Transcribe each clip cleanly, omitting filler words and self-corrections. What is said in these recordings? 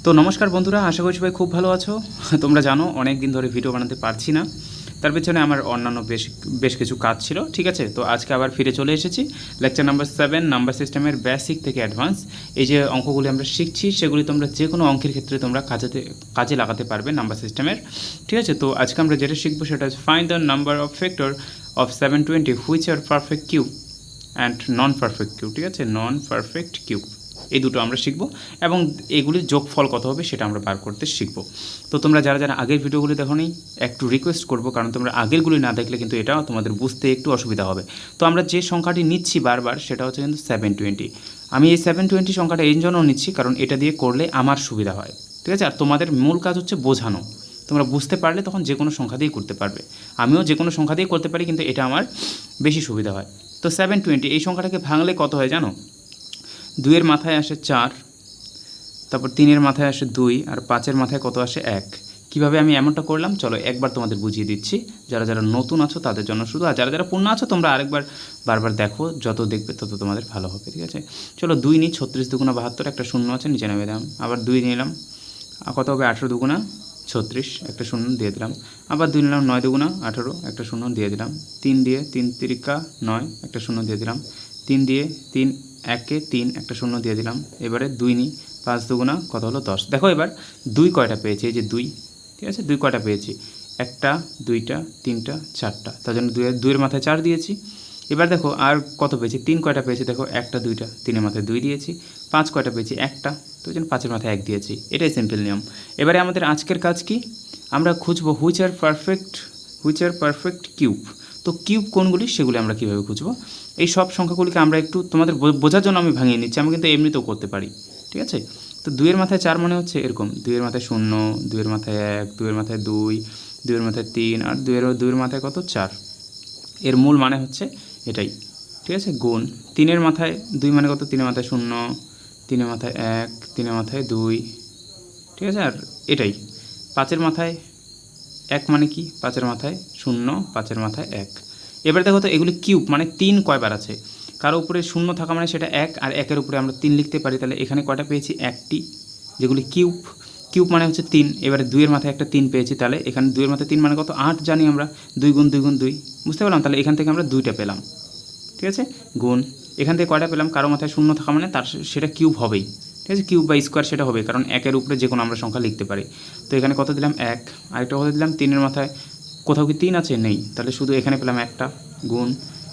তো নমস্কার বন্ধুরা, আশা করি সবাই খুব ভালো আছো। তোমরা জানো অনেক দিন ধরে ভিডিও বানাতে পারছি না, তার পেছনে আমার অন্যান্য বেশ কিছু কাজ ছিল। ঠিক আছে, তো আজকে আবার ফিরে চলে এসেছি লেকচার নাম্বার 7 নাম্বার সিস্টেমের বেসিক থেকে অ্যাডভান্স। এই যে অঙ্কগুলি আমরা শিখছি সেগুলি তোমরা যে কোনো অঙ্কের ক্ষেত্রে তোমরা কাজে লাগাতে পারবে নাম্বার সিস্টেমের। ঠিক আছে, তো আজকে আমরা যেটা শিখবো সেটা হচ্ছে find the number of factor of 720 which are perfect cube and non perfect cube. ঠিক আছে, নন পারফেক্ট কিউব এই দুটো আমরা শিখব এবং এগুলির যোগফল কত হবে সেটা আমরা বার করতে শিখব। তো তোমরা যারা যারা আগের ভিডিওগুলি দেখোনি একটু রিকোয়েস্ট করব, কারণ তোমরা আগেরগুলি না দেখলে কিন্তু এটা তোমাদের বুঝতে একটু অসুবিধা হবে। তো আমরা যে সংখ্যাটি নিচ্ছি বারবার সেটা হচ্ছে কিন্তু 720। আমি এই 720 সংখ্যাটা এই জন্য নিচ্ছি কারণ এটা দিয়ে করলে আমার সুবিধা হয়। ঠিক আছে, আর তোমাদের মূল কাজ হচ্ছে বোঝানো। তোমরা বুঝতে পারলে তখন যে কোনো সংখ্যা দিয়েই করতে পারবে। আমিও যে কোনো সংখ্যা দিয়ে করতে পারি, কিন্তু এটা আমার বেশি সুবিধা হয়। তো 720 এই সংখ্যাটাকে ভাঙলে কত হয় জানো? 2-এর মাথায় আসে 4, তারপর 3-এর মাথায় আসে 2, আর 5-এর মাথায় কত আসে 1। কীভাবে আমি এমনটা করলাম চলো একবার তোমাদের বুঝিয়ে দিচ্ছি, যারা যারা নতুন আছো তাদের জন্য শুধু, আর যারা যারা পূর্ণ আছো তোমরা আরেকবার বারবার দেখো, যত দেখবে তত তোমাদের ভালো হবে। ঠিক আছে, চলো 2 নিই, 36 দুগুণা 72, একটা শূন্য আছে নিচে নেমে দিলাম। আবার 2 নিলাম, কত হবে 18 দুগুণা 36, একটা শূন্য দিয়ে দিলাম। আবার 2 নিলাম, 9 দুগুণা 18, একটা শূন্য দিয়ে দিলাম। 3 দিয়ে 3 তিরিকা 9, একটা শূন্য দিয়ে দিলাম। 3 দিয়ে 3 1-এ 3, একটা শূন্য দিয়ে দিলাম। এবারে 2 নিই, 5 দুগুণা কত হলো 10। দেখো এবার 2 কয়টা পেয়েছি? এই যে 2। ঠিক আছে, 2 কয়টা পেয়েছি? 1টা 2টা 3টা 4টা, তার জন্য 2-এর মাথায় 4 দিয়েছি। এবার দেখো আর কত পেয়েছি? 3 কয়টা পেয়েছি? দেখো 1টা 2টা, 3-এর মাথায় 2 দিয়েছি। 5 কয়টা পেয়েছি? 1টা, তো ওই জন্য 5-এর মাথায় 1 দিয়েছি। এটাই সিম্পল নিয়ম। এবারে আমাদের আজকের কাজ কি? আমরা খুঁজবো হুইচ আর পারফেক্ট কিউব। তো কিউব কোনগুলি সেগুলি আমরা কীভাবে খুঁজবো? এই সব সংখ্যাগুলিকে আমরা একটু তোমাদের বোঝার জন্য আমি ভাঙিয়ে নিচ্ছি, আমি কিন্তু এমনিতেও করতে পারি। ঠিক আছে, তো 2-এর মাথায় 4 মানে হচ্ছে এরকম, 2-এর মাথায় 0, 2-এর মাথায় 1, 2-এর মাথায় 2, 2-এর মাথায় 3, আর 2-এর মাথায় কত 4। এর মূল মানে হচ্ছে এটাই। ঠিক আছে, গুণ 3-এর মাথায় 2 মানে কত? 3-এর মাথায় 0, 3-এর মাথায় 1, 3-এর মাথায় 2। ঠিক আছে, আর এটাই 5-এর মাথায় 1 মানে কি? 5-এর মাথায় 0, 5-এর মাথায় 1। এবার দেখো তো এগুলি কিউব মানে 3 কয়বার আছে? কারো উপরে 0 থাকা মানে সেটা 1, আর 1-এর উপরে আমরা 3 লিখতে পারি। তাহলে এখানে কয়টা পেয়েছি? 1টি, যেগুলি কিউব মানে হচ্ছে 3। এবারে 2-এর মাথায় একটা 3 পেয়েছি, তাহলে এখানে 2-এর মাথায় 3 মানে কত? 8 জানি আমরা, 2 গুণ 2 গুণ 2, বুঝতে পারলাম? তাহলে এখান থেকে আমরা 2টা পেলাম। ঠিক আছে, গুণ এখান থেকে কয়টা পেলাম? কারো মাথায় 0 থাকা মানে তার সেটা কিউব হবেই। ঠিক আছে, কিউব বা স্কোয়ার সেটা হবে, কারণ 1-এর উপরে যে কোনো আমরা সংখ্যা লিখতে পারি। তো এখানে কত দিলাম? 1। আরেকটা কত দিলাম? 3-এর মাথায় কোথাও কি 3 আছে? নেই, তাহলে শুধু এখানে পেলাম একটা। গুণ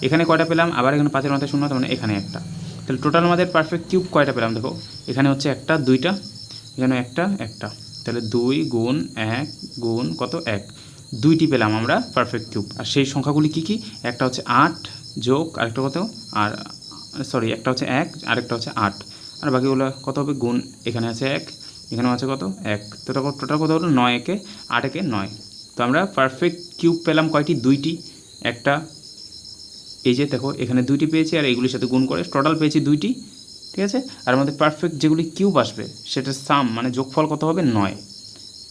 এখানে কয়টা পেলাম? আবার এখানে 5-এর মাথায় 0, তার মানে এখানে একটা। তাহলে টোটাল আমাদের পারফেক্ট কিউব কয়টা পেলাম? দেখো এখানে হচ্ছে একটা, 2টা, এখানে একটা। তাহলে 2 গুণ 1 গুণ কত? 1, 2টি পেলাম আমরা পারফেক্ট কিউব। আর সেই সংখ্যাগুলি কী কী? একটা হচ্ছে 8 যোগ আরেকটা কত, আর সরি একটা হচ্ছে 1, আরেকটা হচ্ছে 8, আর বাকিগুলো কত হবে? গুণ এখানে আছে 1, এখানেও আছে কত? 1, তো টোটাল কত হলো? 9 একে 8 একে 9। তো আমরা পারফেক্ট কিউব পেলাম কয়টি? 2টি। একটা এই যে দেখো এখানে 2টি পেয়েছি, আর এইগুলির সাথে গুণ করে টোটাল পেয়েছি 2টি। ঠিক আছে, আর আমাদের পারফেক্ট যেগুলি কিউব আসবে সেটার সাম মানে যোগফল কত হবে? 9।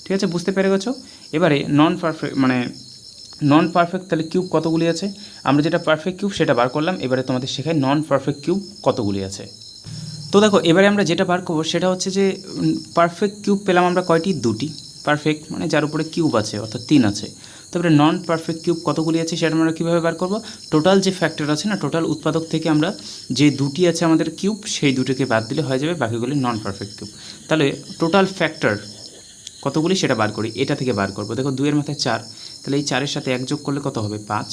ঠিক আছে, বুঝতে পেরে গেছো? এবারে নন পারফেক্ট তাহলে কিউব কতগুলি আছে? আমরা যেটা পারফেক্ট কিউব সেটা বার করলাম, এবারে তোমাদের শেখাই নন পারফেক্ট কিউব কতগুলি আছে। তো দেখো এবারে আমরা যেটা বার করবো সেটা হচ্ছে যে পারফেক্ট কিউব পেলাম আমরা কয়টি? 2টি। পারফেক্ট মানে যার উপরে কিউব আছে, অর্থাৎ 3 আছে। তারপরে নন পারফেক্ট কিউব কতগুলি আছে সেটা আমরা কীভাবে বার করবো? টোটাল যে ফ্যাক্টর আছে না, টোটাল উৎপাদক থেকে আমরা যে 2টি আছে আমাদের কিউব, সেই 2টিকে বাদ দিলে হয়ে যাবে বাকিগুলি নন পারফেক্ট কিউব। তাহলে টোটাল ফ্যাক্টর কতগুলি সেটা বার করি, এটা থেকে বার করবো। দেখো 2-এর মাথায় 4, তাহলে এই 4-এর সাথে 1 যোগ করলে কত হবে? 5।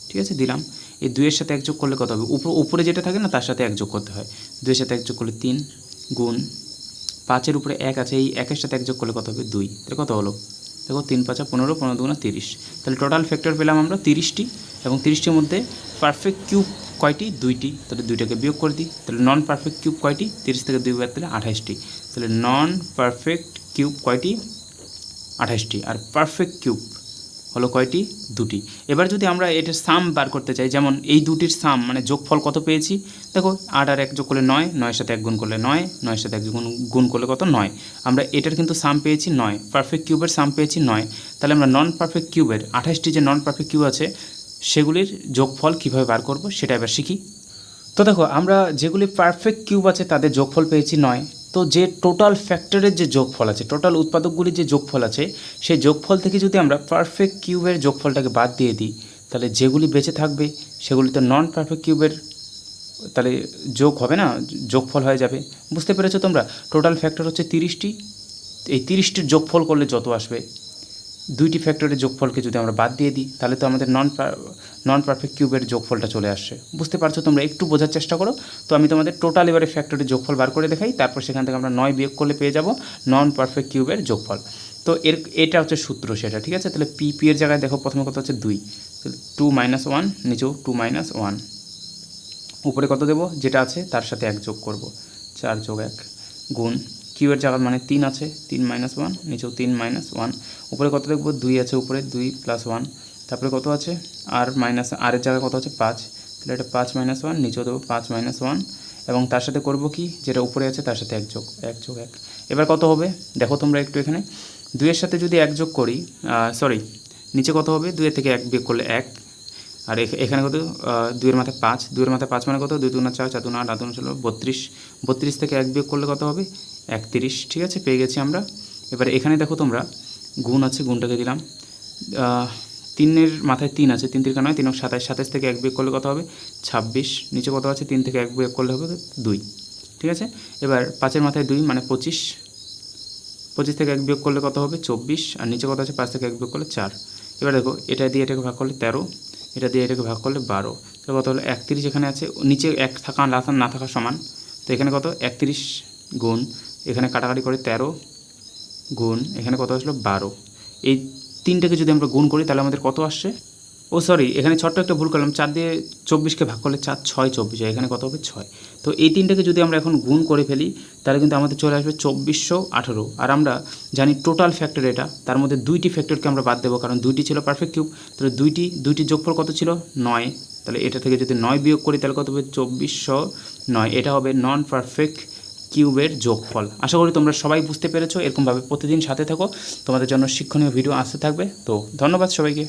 ঠিক আছে, দিলাম। এই 2-এর সাথে 1 যোগ করলে কত হবে? উপরে যেটা থাকে না তার সাথে 1 যোগ করতে হয়। 2-এর সাথে 1 যোগ করলে 3, গুণ 5-এর উপরে 1 আছে, এই 1-এর সাথে 1 যোগ করলে কত হবে? 2। তাহলে কত হলো? দেখো 3 5 15, 15 দুগুণা 30। তাহলে টোটাল ফ্যাক্টর পেলাম আমরা 30টি, এবং 30টির মধ্যে পারফেক্ট কিউব কয়টি? 2টি। তাহলে 2টাকে বিয়োগ করে দিই। তাহলে নন পারফেক্ট কিউব কয়টি? 30 থেকে 2 বাদ দিলে 28টি। তাহলে নন পারফেক্ট কিউব কয়টি? 28টি। আর পারফেক্ট কিউব হলো কয়টি? 2টি। এবার যদি আমরা এটার সাম বার করতে চাই, যেমন এই 2টির সাম মানে যোগফল কত পেয়েছি? দেখো 8 আর 1 যোগ করলে 9, 9-এর সাথে 1 গুণ করলে 9, 9-এর সাথে 1 গুণ করলে কত? 9। আমরা এটার কিন্তু সাম পেয়েছি 9, পারফেক্ট কিউবের সাম পেয়েছি 9। তাহলে আমরা নন পারফেক্ট কিউবের 28টি যে নন পারফেক্ট কিউব আছে সেগুলির যোগফল কীভাবে বার করব সেটা এবার শিখি। তো দেখো আমরা যেগুলি পারফেক্ট কিউব আছে তাদের যোগফল পেয়েছি 9, তো যে টোটাল ফ্যাক্টরের যে যোগফল আছে, টোটাল উৎপাদকগুলির যে যোগফল আছে, সেই যোগফল থেকে যদি আমরা পারফেক্ট কিউবের যোগফলটাকে বাদ দিয়ে দিই, তাহলে যেগুলি বেঁচে থাকবে সেগুলি তো নন পারফেক্ট কিউবের তাহলে যোগ হবে না, যোগফল হয়ে যাবে। বুঝতে পেরেছো তোমরা? টোটাল ফ্যাক্টর হচ্ছে 30টি, এই 30টির যোগফল করলে যত আসবে, দুইটি ফ্যাক্টরের যোগফলকে যদি আমরা বাদ দিয়ে দিই, তাহলে তো আমাদের নন পারফেক্ট কিউবের যোগফলটা চলে আসছে। বুঝতে পারছো তোমরা? একটু বোঝার চেষ্টা করো। তো আমি তোমাদের টোটাল এবারে ফ্যাক্টরের যোগফল বার করে দেখাই, তারপর সেখান থেকে আমরা 9 বিয়োগ করলে পেয়ে যাব নন পারফেক্ট কিউবের যোগফল। তো এটা হচ্ছে সূত্র সেটা, ঠিক আছে? তাহলে পি এর জায়গায় দেখো প্রথমে কত হচ্ছে 2, তাহলে 2 - 1, নিচেও 2 - 1, উপরে কত দেবো যেটা আছে তার সাথে 1 যোগ করব, 4 + 1 গুণ কিউয়ের জায়গা মানে 3 আছে, 3 - 1, নিচেও 3 - 1, উপরে কত দেখব 2 আছে, উপরে 2 + 1, তারপরে কত আছে আর এর জায়গায় কত আছে 5, তাহলে এটা 5 - 1, নিচেও দেবো 5 - 1, এবং তার সাথে করব কি যেটা উপরে আছে তার সাথে 1 যোগ 1। এবার কত হবে দেখো তোমরা একটু, এখানে 2 এর সাথে যদি 1 যোগ করি, নিচে কত হবে 2 এর থেকে 1 বিয়োগ করলে 1, আর এখানে কত 2 এর মাথায় 5, 2 এর মাথায় 5 মানে কত 2 × 4 = 4, 4 × 8 = 32, 32 থেকে 1 বিয়োগ করলে কত হবে 31, ঠিক আছে? পেয়ে গেছি আমরা। এবারে এখানে দেখো তোমরা গুণ আছে, গুণটাকে দিলাম, 3 এর মাথায় 3 আছে, 3 × 3 = 9, 3 × 27, 27 থেকে 1 বিয়োগ করলে কত হবে 26, নিচে কত আছে 3 থেকে 1 বিয়োগ করলে হবে 2, ঠিক আছে? এবার 5 এর মাথায় 2 মানে 25, 25 থেকে 1 বিয়োগ করলে কত হবে 24, আর নিচে কত আছে 5 থেকে 1 বিয়োগ করলে 4। এবার দেখো এটা দিয়ে এটাকে ভাগ করলে 13, এটা দিয়ে এটাকে ভাগ করলে 12, তো কত হলো 31, এখানে আছে নিচে 1 থাকা না থাকা সমান, তো এখানে কত 31 গুণ এখানে কাটাকাটি করে 13 গুণ এখানে কত আসলো 12, এই তিনটাকে যদি আমরা গুণ করি তাহলে আমাদের কত আসছে, ও সরি এখানে ছোট্ট একটা ভুল করলাম, 4 দিয়ে 24কে ভাগ করলে 4 × 6 = 24, এখানে কত হবে 6। তো এই তিনটাকে যদি আমরা এখন গুণ করে ফেলি তাহলে কিন্তু আমাদের চলে আসবে 2418, আর আমরা জানি টোটাল ফ্যাক্টর এটা, তার মধ্যে 2টি ফ্যাক্টরকে আমরা বাদ দেবো কারণ 2টি ছিল পারফেক্ট কিউব, তাহলে দুইটির যোগফল কত ছিল 9, তাহলে এটা থেকে যদি 9 বিয়োগ করি তাহলে কত হবে 2409, এটা হবে নন পারফেক্ট কিউবের যোগফল। আশা করি তোমরা সবাই বুঝতে পেরেছো। এরকমভাবে প্রতিদিন সাথে থাকো, তোমাদের জন্য শিক্ষণীয় ভিডিও আসতে থাকবে। তো ধন্যবাদ সবাইকে।